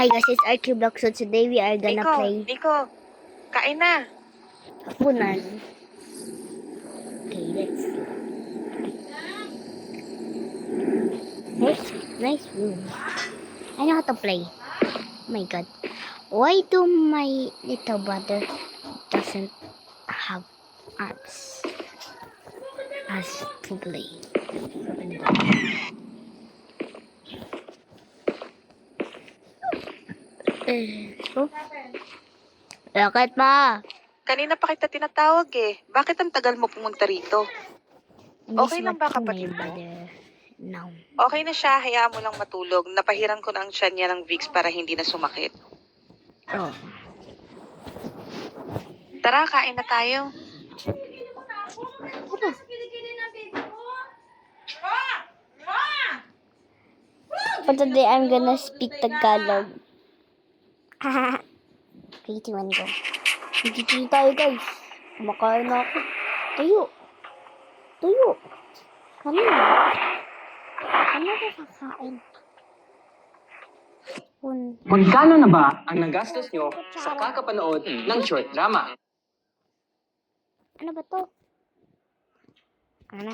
Hi guys, it's RQ Block. So today we are gonna play Nico, kain na. Hapunan. Okay, let's see. Nice room. I know how to play. Oh my god. Why do my little brother doesn't have arms as to play? So, bakit ma? Kanina pa kita tinatawag eh. Bakit ang tagal mo pumunta rito? Okay lang ba kapatid mo? No. Okay na siya, hayaan mo lang matulog. Napahiran ko na ang tiyan niya ng Vicks para hindi na sumakit. Oh. Tara, kain na tayo. For today, I'm gonna speak Tagalog. Haha. 3, 2, 1, go. Nagtitili tayo, guys. Kumakain na ako. Tuyo. Tuyo. Kanina. Ano ba kakain? Magkano na ba ang nagastos nyo sa kakapanood ng short drama? Ano ba to? Ano?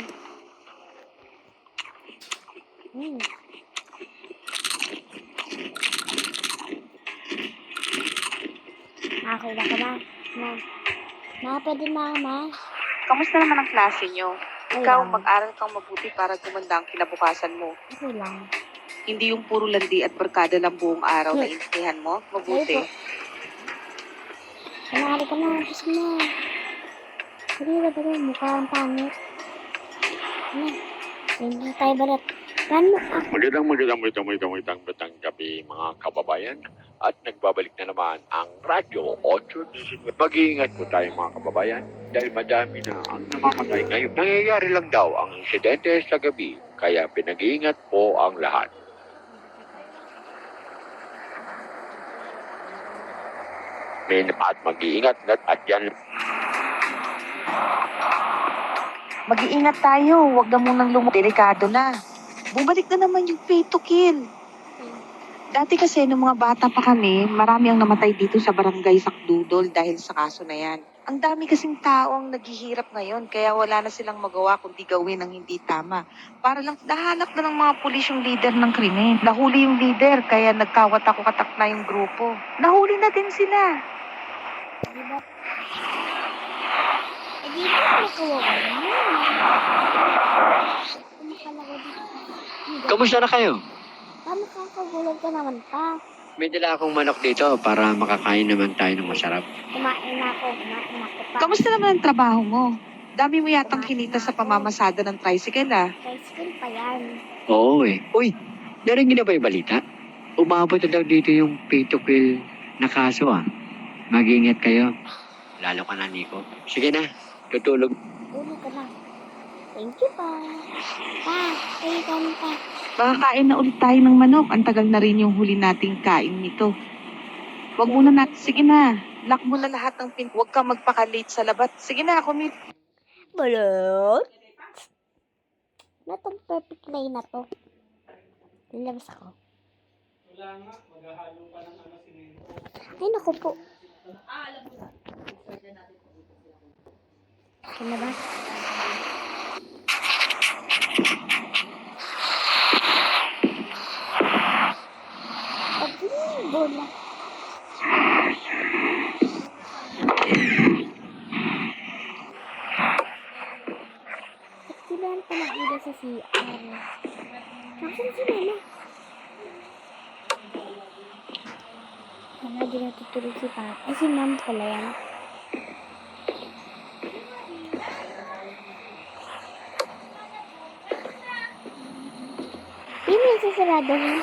Okay na ka na. Pwede na, ma. Kamusta naman ang klase niyo? Okay Ikaw, lang. mag-aral kang mabuti para gumanda ang kinabukasan mo. Okay lang. Hindi yung puro landi at barkada lang buong araw na intindihan mo. Mabuti. Kanari ka na. Tapos na. Sige na ba rin? Mukha ang pangit. Ano? Hindi tayo balat. Paano? Magandang batang gabi mga kababayan at nagbabalik na naman ang Radyo 8. Mag-iingat po tayo mga kababayan dahil madami na ang namamatay ngayon. Nangyayari lang daw ang insidente sa gabi kaya pinag-iingat po ang lahat. At mag-iingat at yan. Mag-iingat tayo. Huwag na munang delikado na. Bumalik na naman yung pay to kill. Dati kasi nung mga bata pa kami, marami ang namatay dito sa barangay Sakdudol dahil sa kaso na yan. Ang dami kasing tao ang naghihirap ngayon kaya wala na silang magawa kundi gawin ang hindi tama. Para lang nahanap na ng mga pulis yung leader ng krimen. Nahuli yung leader kaya nagkawatak-watak na yung grupo. Nahuli na din sila. Diba? Di ba nakawawa na? Kamusta na kayo? Paano kakagulag ka naman pa? May dala akong manok dito para makakain naman tayo ng masarap. Kumain na ako pa. Kamusta naman ang trabaho mo? Dami mo yatang kinita sa pamamasada ng tricycle ah. Tricycle pa yan. Oo eh. Uy, narinig na ba yung balita? Umabot na daw dito yung pay to kill na kaso ah. Mag-ingat kayo. Lalo ka na, Nico. Sige na, tutulog. Tulog ka na. Thank you pa. Kain pa. Makakain na ulit tayo ng manok. Ang tagal na rin yung huli nating kain nito. Wag muna natin. Sige na. Lock mo na lahat ng pin. Huwag kang magpaka-late sa labat. Sige na, kumit. Balot. Natong perfect lane na to. Lalabas ako. Wala nga, maghahalo pa ng simento. Ay, naku po. Ano na ba? Bola. Silahan pa ng ilo sa CR. Nasaan si Mama? Wala, di natutulog si Papa. Ay, si Mama pala yan. Yun yung sasarado mo.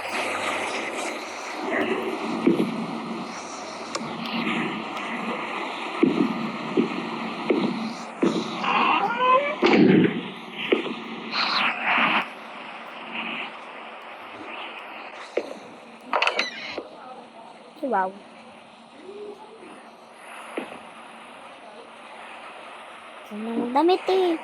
Wow. Saan na magdamit eh?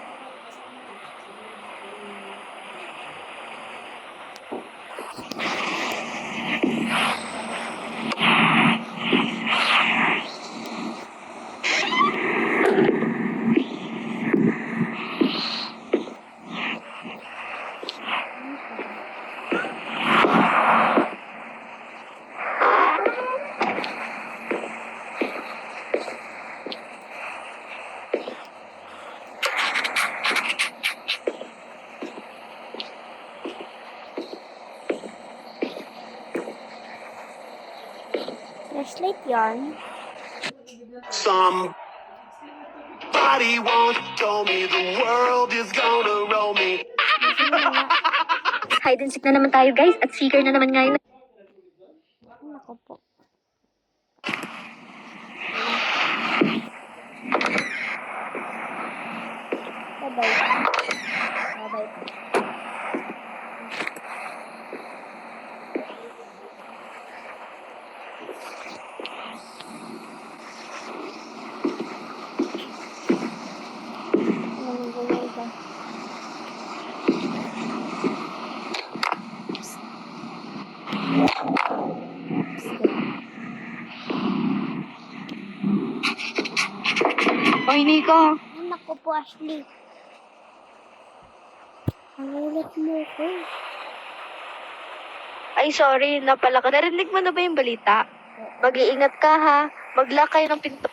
Flashlight yarn. Somebody once told me the world is gonna roll me. Hide and seek na naman tayo guys at seeker na naman ngayon. Nako po. Bye-bye. Bye-bye. Nalulungay ka. Hoy, Nico. Ay, naku po, Ashley. Ang ulat mo ko. Ay, sorry. Napala ka. Narinig mo na ba yung balita? Mag-iingat ka ha. Mag-lock kayo ng pinto.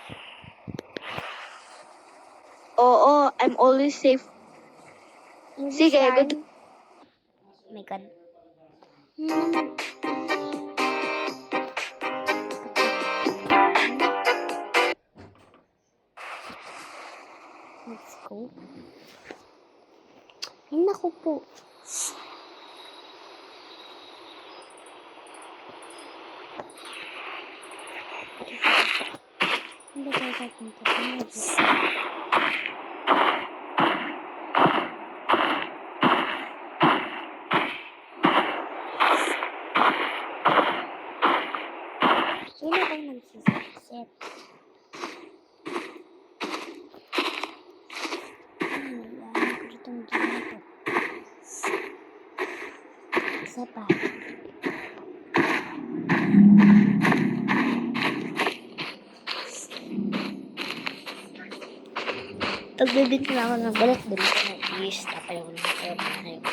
Oo, I'm always safe. English Sige, yarn. good. Oh my God. Let's go. Ay, naku po. Hindi tayo tapunta. Sino bang nagsiset? Ano ko ditong ginagawa? Isa pa. Pagbibig na ako ng balat doon ko nag-iis na pa yung nakayot na ngayon.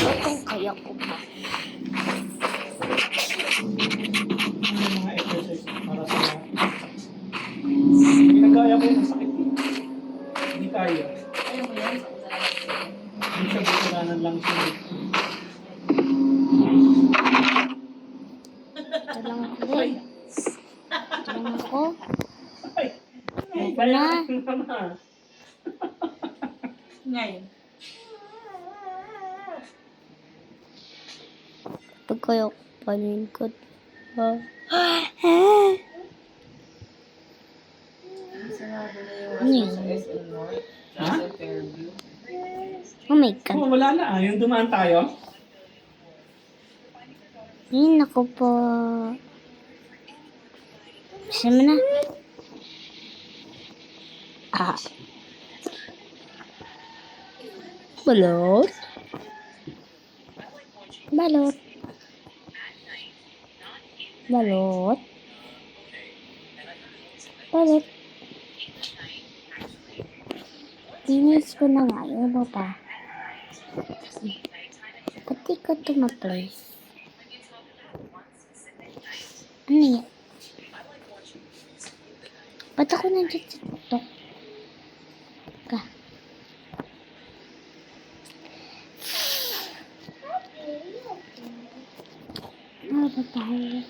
Itong kaya ko pa. Ano yung mga exercise para sa ginagaya ko yung sakit eh. Hindi kaya. Hindi siya bukuranan lang siya. Ito lang ako eh. Ito lang ako. Ay! Wala. Ngayon. Pag kayo palingkod. Sarado na Ano yung yun? sa SM North. Ha? Sa Fairview. Oh my God. Oh, wala na ah. Yung dumaan tayo. Ay, naku po. Bisa mo na. Ah. Balot. Balot. Balot. Balot. Dinis ko na nga. Ano pa? Pati ko ito ma-play. Ano yan? Ba't ako nandiyan sa TikTok? Ka. Ano ba tayo?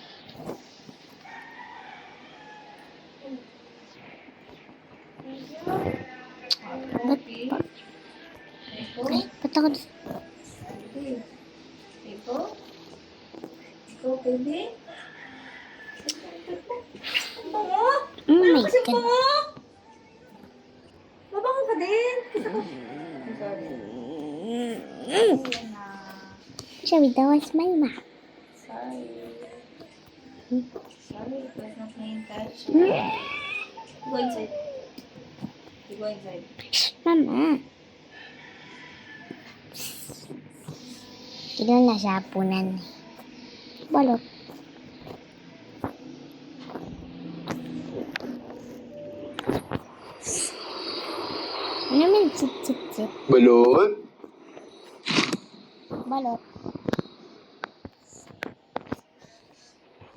Ba't pa? Ay, ba't ako Ikaw? Ikaw, baby? Ang bango? Oh my Kasi God. bango? Mabango ka din. Kita ko. Sorry, that was my mouth. Sorry. Sorry, it was not my intention. Go inside. You go inside. Mama. Ilan na sa hapunan. Balot. Ano man chip. Balon? Balot.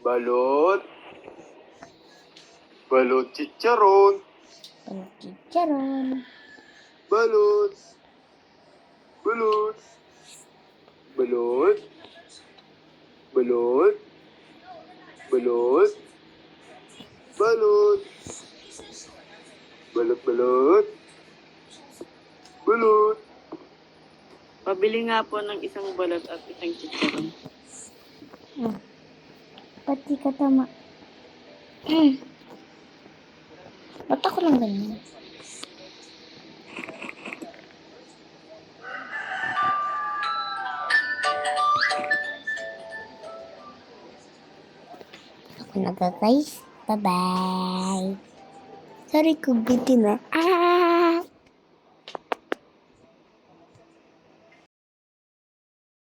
Balot? Balot chicharon? Balot chicharon. Balot? Balot? Balot? Balot? Balot. Balot. Balot, balot. Balot. Pabili nga po ng isang balot at isang chicharon. Pati ka tama. Ba't ako lang ganyan? Ako na guys. Bye-bye. Sorry kung bitin na.